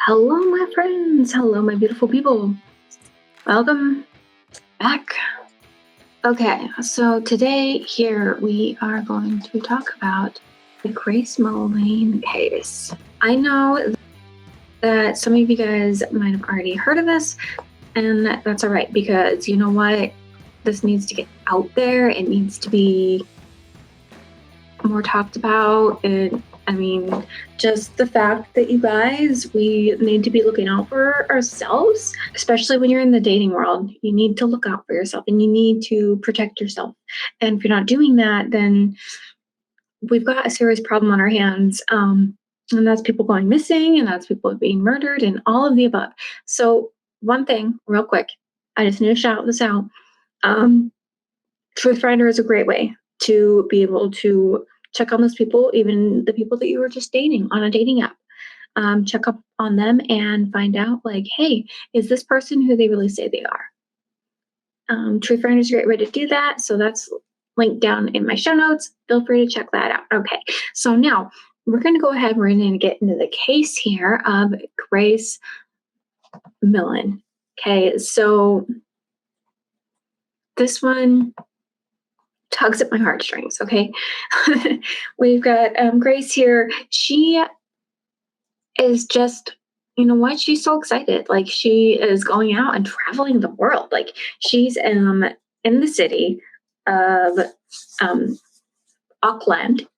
Hello, my friends. Hello, my beautiful people. Welcome back. Okay, so today here we are going to talk about the Grace Millane case. I know that some of you guys might have already heard of this, and that's all right because you know what? This needs to get out there. It needs to be more talked about. And I mean, just the fact that you guys, we need to be looking out for ourselves, especially when you're in the dating world. You need to look out for yourself and you need to protect yourself. And if you're not doing that, then we've got a serious problem on our hands. And that's people going missing, and that's people being murdered, and all of the above. So, one thing, real quick, I just need to shout this out. Truth Finder is a great way to be able to check on those people, even the people that you were just dating on a dating app. Check up on them and find out, like, hey, is this person who they really say they are? Truth Finder is a great way to do that. So that's linked down in my show notes. Feel free to check that out. Okay, so now we're going to go ahead. We're going to get into the case here of Grace Millane. Okay, so this one tugs at my heartstrings. Okay, we've got Grace here. She is just, you know what? She's so excited. Like, she is going out and traveling the world. Like, she's in the city of Auckland.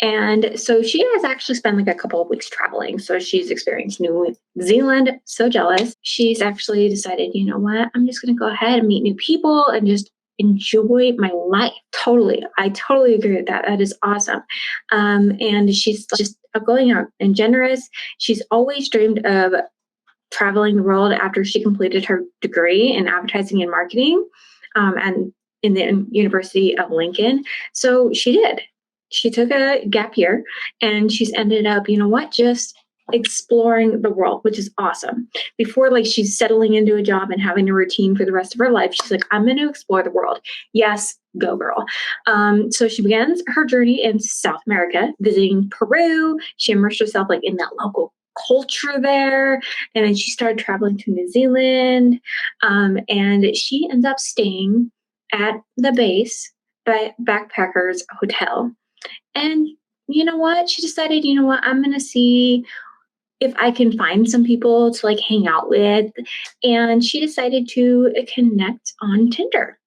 And so she has actually spent like a couple of weeks traveling. So she's experienced New Zealand. So jealous. She's actually decided, you know what? I'm just going to go ahead and meet new people and just enjoy my life. Totally. I totally agree with that. That is awesome. And she's just going out and generous. She's always dreamed of traveling the world after she completed her degree in advertising and marketing and in the University of Lincoln. So she did. She took a gap year and she's ended up, you know what, just exploring the world, which is awesome. Before, like, she's settling into a job and having a routine for the rest of her life, she's like, I'm going to explore the world. Yes, go girl. So she begins her journey in South America, visiting Peru. She immersed herself like in that local culture there, and then she started traveling to New Zealand, and she ends up staying at the base by Backpackers Hotel. And you know what? She decided, you know what? I'm going to see if I can find some people to like hang out with. And she decided to connect on Tinder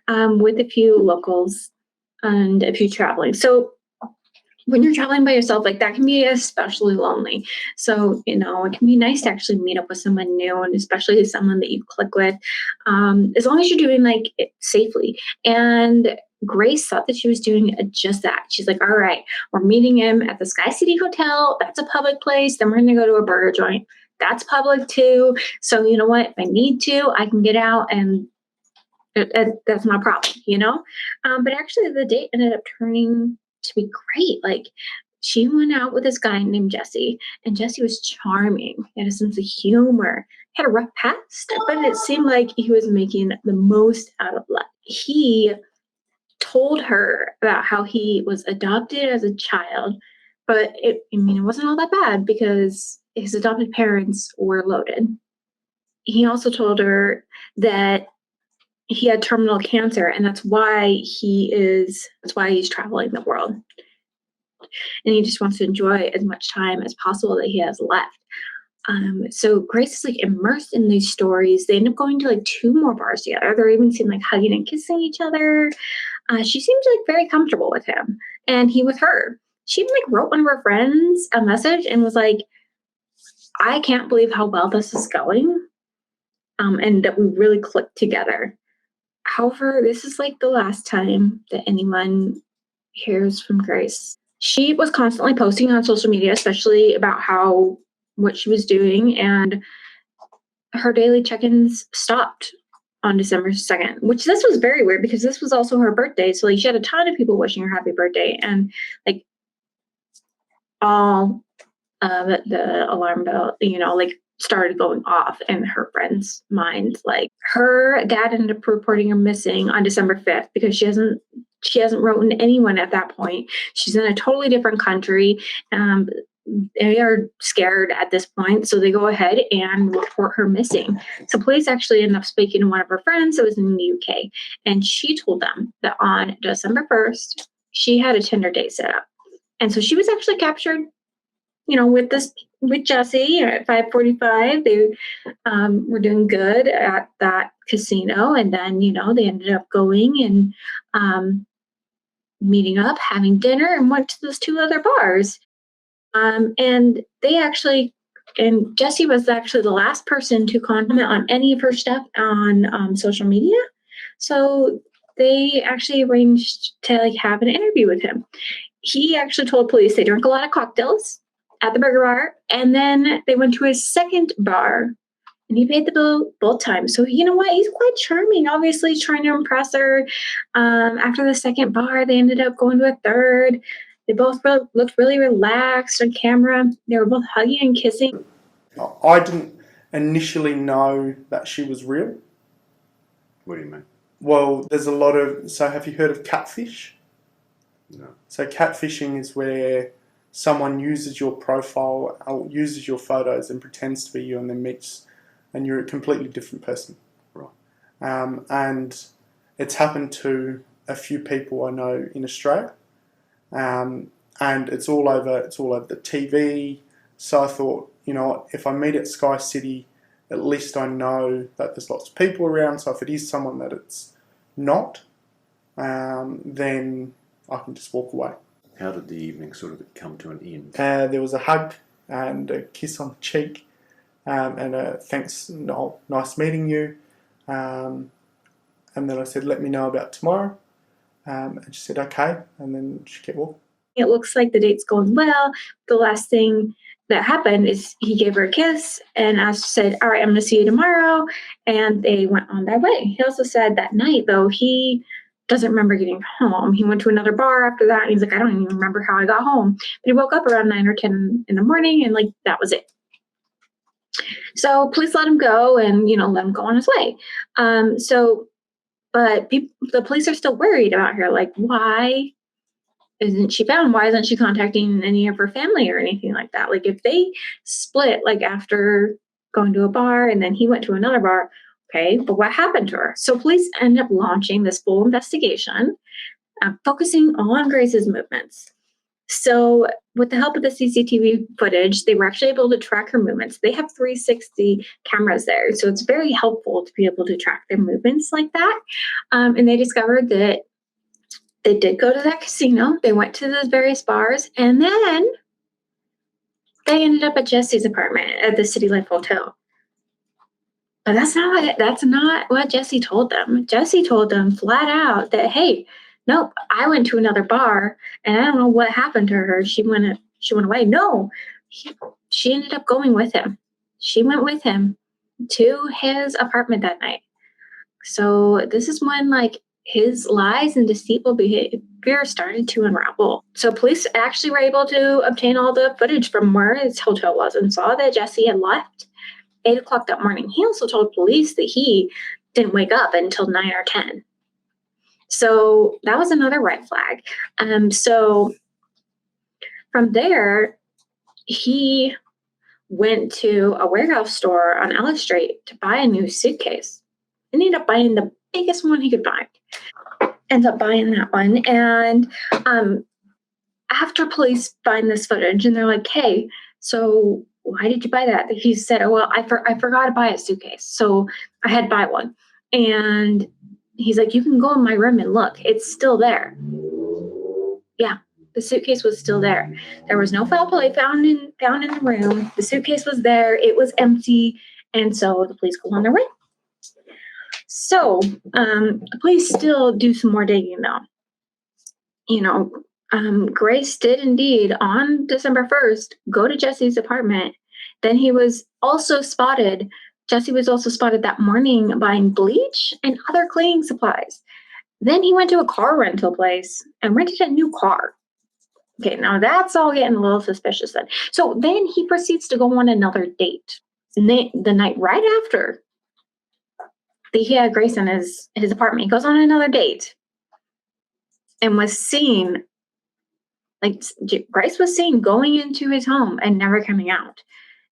with a few locals and a few traveling. So when you're traveling by yourself, like, that can be especially lonely. So, you know, it can be nice to actually meet up with someone new, and especially someone that you click with, as long as you're doing like it safely. And Grace thought that she was doing just that. She's like, all right, we're meeting him at the Sky City Hotel. That's a public place. Then we're going to go to a burger joint. That's public too. So, you know what? If I need to, I can get out, and that's not a problem, you know? But actually, the date ended up turning to be great. Like, she went out with this guy named Jesse, and Jesse was charming. He had a sense of humor. He had a rough past, but it seemed like he was making the most out of life. He told her about how he was adopted as a child, but it wasn't all that bad because his adopted parents were loaded. He also told her that he had terminal cancer, and that's why he's traveling the world. And he just wants to enjoy as much time as possible that he has left. So Grace is like immersed in these stories. They end up going to like 2 more bars together. They're even seen like hugging and kissing each other. She seems like very comfortable with him, and he with her. She even like wrote one of her friends a message and was like, I can't believe how well this is going. And that we really clicked together. However, this is like the last time that anyone hears from Grace. She was constantly posting on social media, especially about what she was doing, and her daily check-ins stopped on December 2nd, which this was very weird because this was also her birthday. So like, she had a ton of people wishing her happy birthday, and like all the alarm bell, like started going off in her friends' minds. Like, her dad ended up reporting her missing on December 5th because she hasn't written anyone at that point. She's in a totally different country. they are scared at this point, so they go ahead and report her missing. So police actually end up speaking to one of her friends that was in the UK, and she told them that on December 1st, she had a Tinder date set up. And so she was actually captured, with Jesse at 5:45. They were doing good at that casino, and then they ended up going and meeting up, having dinner, and went to those two other bars. And they actually, and Jessie was actually the last person to comment on any of her stuff on social media. So they actually arranged to have an interview with him. He actually told police they drank a lot of cocktails at the burger bar, and then they went to his second bar, and he paid the bill both times. So you know what? He's quite charming. Obviously, trying to impress her. After the second bar, they ended up going to a third. They both looked really relaxed on camera. They were both hugging and kissing. I didn't initially know that she was real. What do you mean? Well, there's a lot of... So have you heard of catfish? No. So catfishing is where someone uses your profile, uses your photos and pretends to be you, and then meets, and you're a completely different person. Right. And it's happened to a few people I know in Australia. And it's all over the TV. So I thought, if I meet at Sky City, at least I know that there's lots of people around. So if it is someone that it's not, then I can just walk away. How did the evening sort of come to an end? There was a hug and a kiss on the cheek, and a thanks, no, nice meeting you. And then I said, let me know about tomorrow. And she said, okay. And then she kept walking. It looks like the date's going well. The last thing that happened is he gave her a kiss and said, all right, I'm going to see you tomorrow. And they went on their way. He also said that night, though, he doesn't remember getting home. He went to another bar after that. And he's like, I don't even remember how I got home. But he woke up around 9 or 10 in the morning, and that was it. So police let him go and, let him go on his way. But the police are still worried about her. Why isn't she found? Why isn't she contacting any of her family or anything like that? If they split, after going to a bar and then he went to another bar, okay, but what happened to her? So police end up launching this full investigation, focusing on Grace's movements. So with the help of the CCTV footage, they were actually able to track her movements. They have 360 cameras there, so it's very helpful to be able to track their movements like that. And they discovered that they did go to that casino. They went to those various bars, and then they ended up at Jesse's apartment at the City Life Hotel. But that's not what Jesse told them. Jesse told them flat out that, hey, nope, I went to another bar, and I don't know what happened to her. She went away. No, she ended up going with him. She went with him to his apartment that night. So this is when his lies and deceitful behavior started to unravel. So police actually were able to obtain all the footage from where his hotel was and saw that Jesse had left 8 o'clock that morning. He also told police that he didn't wake up until 9 or 10. So that was another red flag. So from there, he went to a warehouse store on Ellis Street to buy a new suitcase. He ended up buying the biggest one he could buy. Ends up buying that one. And after police find this footage and they're like, hey, so why did you buy that? He said, oh, well, I forgot to buy a suitcase. So I had to buy one. And he's like, you can go in my room and look. It's still there. Yeah, the suitcase was still there. There was no foul play found in the room. The suitcase was there. It was empty. And so the police go on their way. So the police still do some more digging, though. Grace did indeed on December 1st go to Jesse's apartment. Then Jesse was also spotted that morning buying bleach and other cleaning supplies. Then he went to a car rental place and rented a new car. Okay, now that's all getting a little suspicious then. So then he proceeds to go on another date. The night right after he had Grace in his apartment, he goes on another date and was seen Like Grace was seen going into his home and never coming out.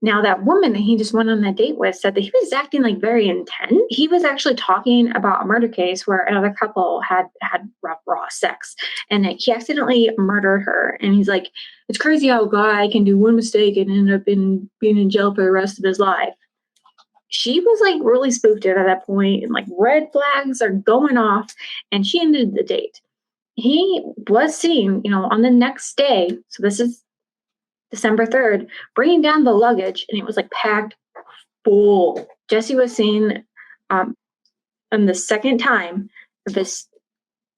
Now, that woman that he just went on that date with said that he was acting like very intense. He was actually talking about a murder case where another couple had raw sex, and he accidentally murdered her. And he's like, it's crazy how a guy can do one mistake and end up being in jail for the rest of his life. She was like really spooked out at that point, and like red flags are going off, and she ended the date. He was seen, on the next day. So this is December 3rd, bringing down the luggage, and it was like packed full. Jesse was seen on the second time of this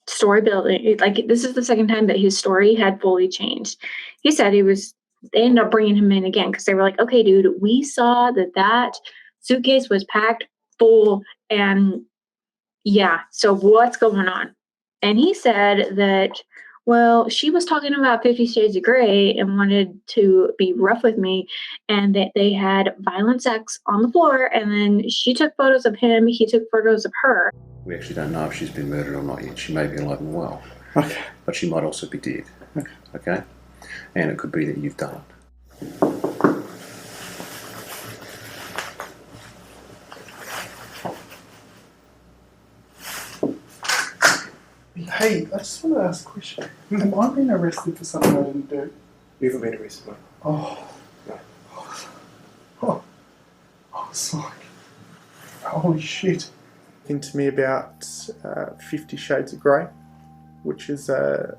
story building. Like, this is the second time that his story had fully changed. He said they ended up bringing him in again because they were like, okay, dude, we saw that suitcase was packed full, and yeah, so what's going on? And he said that, well, she was talking about 50 Shades of Grey and wanted to be rough with me, and that they had violent sex on the floor, and then she took photos of him, he took photos of her. We actually don't know if she's been murdered or not yet. She may be alive and well. Okay. But she might also be dead. Okay? And it could be that you've done it. Hey, I just want to ask a question. Have I been arrested for something I didn't do? You haven't been arrested, mate. Oh. No. Oh. I was like, holy shit. Into me about 50 Shades of Grey, which is a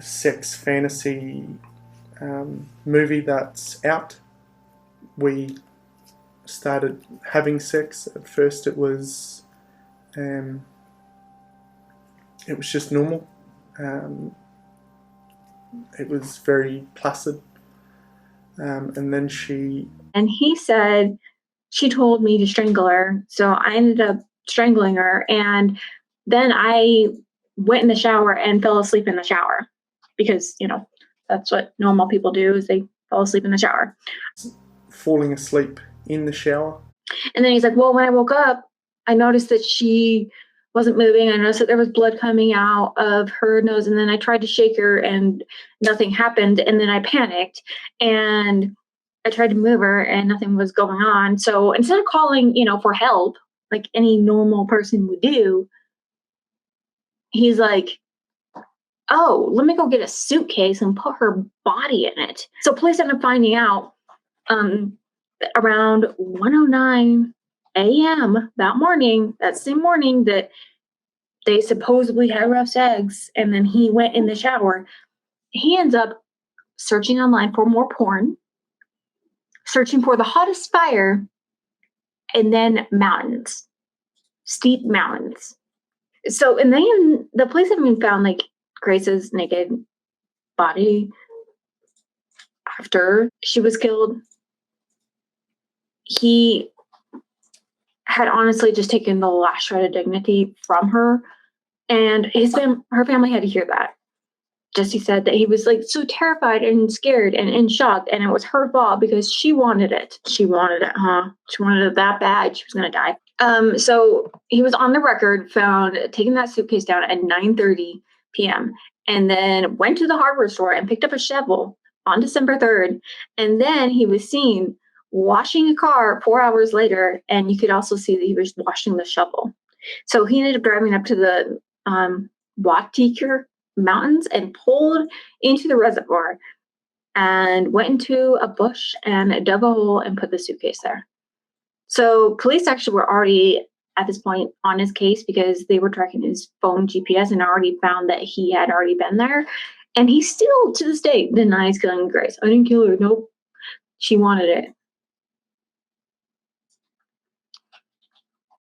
sex fantasy movie that's out. We started having sex. At first it was just normal. It was very placid. And then And he said she told me to strangle her. So I ended up strangling her. And then I went in the shower and fell asleep in the shower because, that's what normal people do, is they fall asleep in the shower. falling asleep in the shower. And then he's like, well, when I woke up, I noticed that she wasn't moving. I noticed that there was blood coming out of her nose. And then I tried to shake her and nothing happened. And then I panicked and I tried to move her and nothing was going on. So instead of calling, for help, like any normal person would do, he's like, oh, let me go get a suitcase and put her body in it. So police ended up finding out around 1:09 a.m. that same morning, that they supposedly had rough sex, and then he went in the shower. He ends up searching online for more porn, searching for the hottest fire, and then mountains, steep mountains. So, and then the police haven't even found like Grace's naked body after she was killed. He had honestly just taken the last shred of dignity from her, and her family had to hear that. Jesse said that he was like so terrified and scared and in shock, and it was her fault because she wanted it. She wanted it, huh? She wanted it that bad. She was gonna die. So he was on the record found taking that suitcase down at 9:30 p.m. and then went to the hardware store and picked up a shovel on December 3rd. And then he was seen washing a car 4 hours later, and you could also see that he was washing the shovel. So he ended up driving up to the Watikir Mountains and pulled into the reservoir and went into a bush and dug a hole and put the suitcase there. So police actually were already at this point on his case because they were tracking his phone GPS and already found that he had already been there. And he still, to this day, denies killing Grace. I didn't kill her. Nope. She wanted it.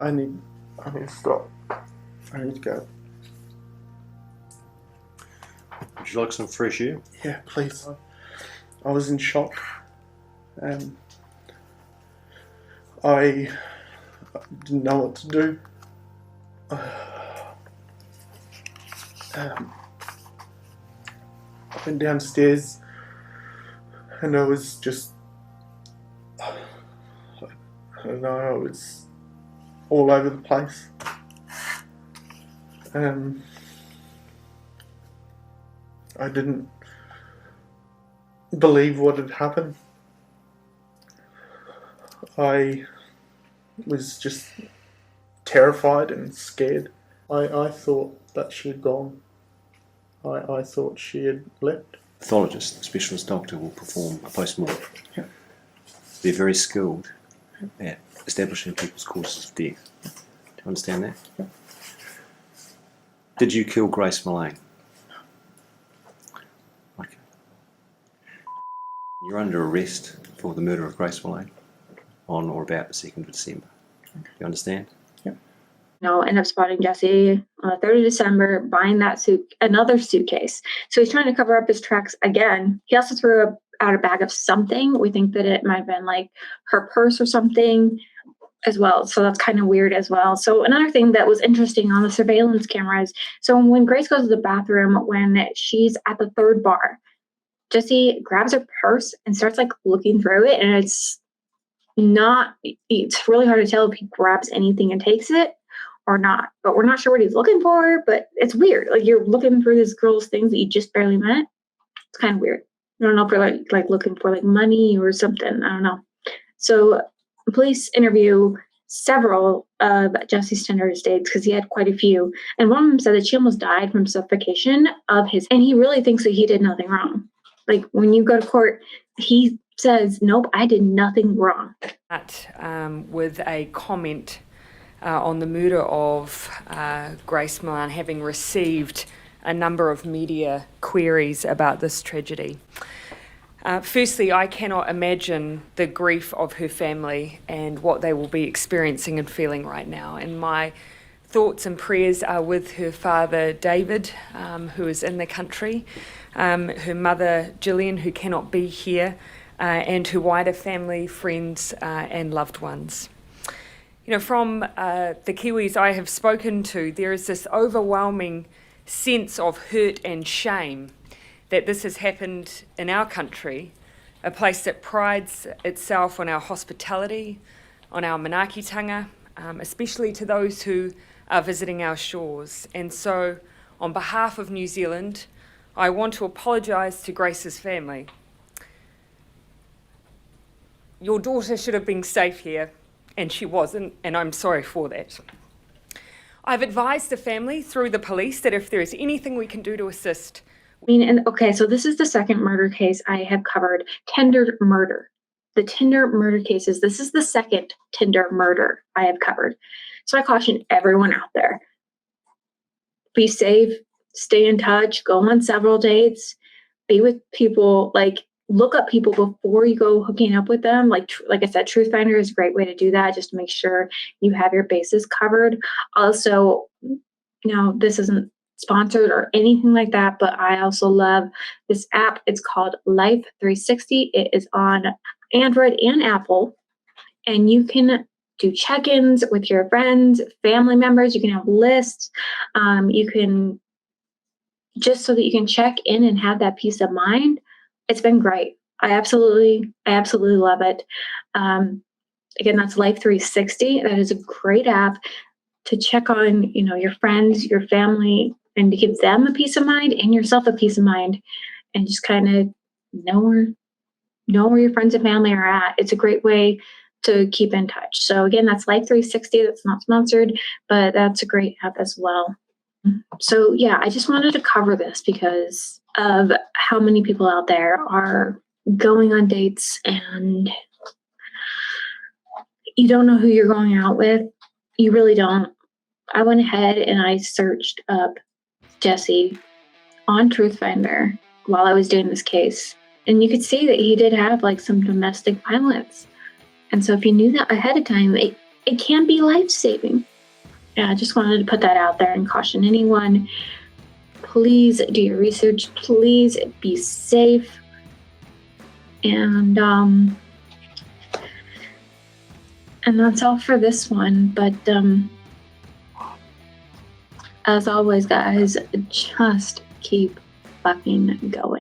I need to stop. I need to go. Would you like some fresh air? Yeah, please. I was in shock. I didn't know what to do. I went downstairs and I was just, I don't know, I was all over the place. I didn't believe what had happened. I was just terrified and scared. I thought that she had gone. I thought she had left. Pathologist, the specialist doctor, will perform a post-mortem. Yeah. They're very skilled at establishing people's causes of death. Do you understand that? Yeah. Did you kill Grace Millane? Okay. You're under arrest for the murder of Grace Millane on or about the 2nd of December. Do you understand? End up spotting Jesse on the 3rd of December buying another suitcase. So he's trying to cover up his tracks again. He also threw out a bag of something. We think that it might have been like her purse or something as well. So that's kind of weird as well. So another thing that was interesting on the surveillance cameras. So when Grace goes to the bathroom, when she's at the 3rd bar, Jesse grabs her purse and starts like looking through it. And it's really hard to tell if he grabs anything and takes it or not, but we're not sure what he's looking for, but it's weird. Like you're looking for this girl's things that you just barely met. It's kind of weird. I don't know if they're like looking for like money or something. I don't know. So the police interview several of Jesse's Tinder dates because he had quite a few. And one of them said that she almost died from suffocation and he really thinks that he did nothing wrong. Like when you go to court, he says, nope, I did nothing wrong. With a comment on the murder of Grace Millane, having received a number of media queries about this tragedy. Firstly, I cannot imagine the grief of her family and what they will be experiencing and feeling right now. And my thoughts and prayers are with her father, David, who is in the country, her mother, Gillian, who cannot be here, and her wider family, friends, and loved ones. You know, from the Kiwis I have spoken to, there is this overwhelming sense of hurt and shame that this has happened in our country, a place that prides itself on our hospitality, on our manaakitanga, especially to those who are visiting our shores. And so, on behalf of New Zealand, I want to apologise to Grace's family. Your daughter should have been safe here, and she wasn't, and I'm sorry for that. I've advised the family through the police that if there is anything we can do to assist. So this is the second murder case I have covered, Tinder murder. The Tinder murder cases, this is the second Tinder murder I have covered. So I caution everyone out there, be safe, stay in touch, go on several dates, be with people, look up people before you go hooking up with them. Like I said, Truth Finder is a great way to do that, just to make sure you have your bases covered. Also, this isn't sponsored or anything like that, but I also love this app. It's called Life 360. It is on Android and Apple, and you can do check-ins with your friends, family members. You can have lists. You can just so that you can check in and have that peace of mind. It's been great. I absolutely love it. Again, that's Life 360. That is a great app to check on, your friends, your family, and to give them a peace of mind and yourself a peace of mind, and just kind of know where your friends and family are at. It's a great way to keep in touch. So again, that's Life 360. That's not sponsored, but that's a great app as well. So yeah, I just wanted to cover this because of how many people out there are going on dates and you don't know who you're going out with. You really don't. I went ahead and I searched up Jesse on Truth Finder while I was doing this case. And you could see that he did have some domestic violence. And so if you knew that ahead of time, it can be life-saving. Yeah, I just wanted to put that out there and caution anyone. Please do your research. Please be safe. And that's all for this one. But as always, guys, just keep fucking going.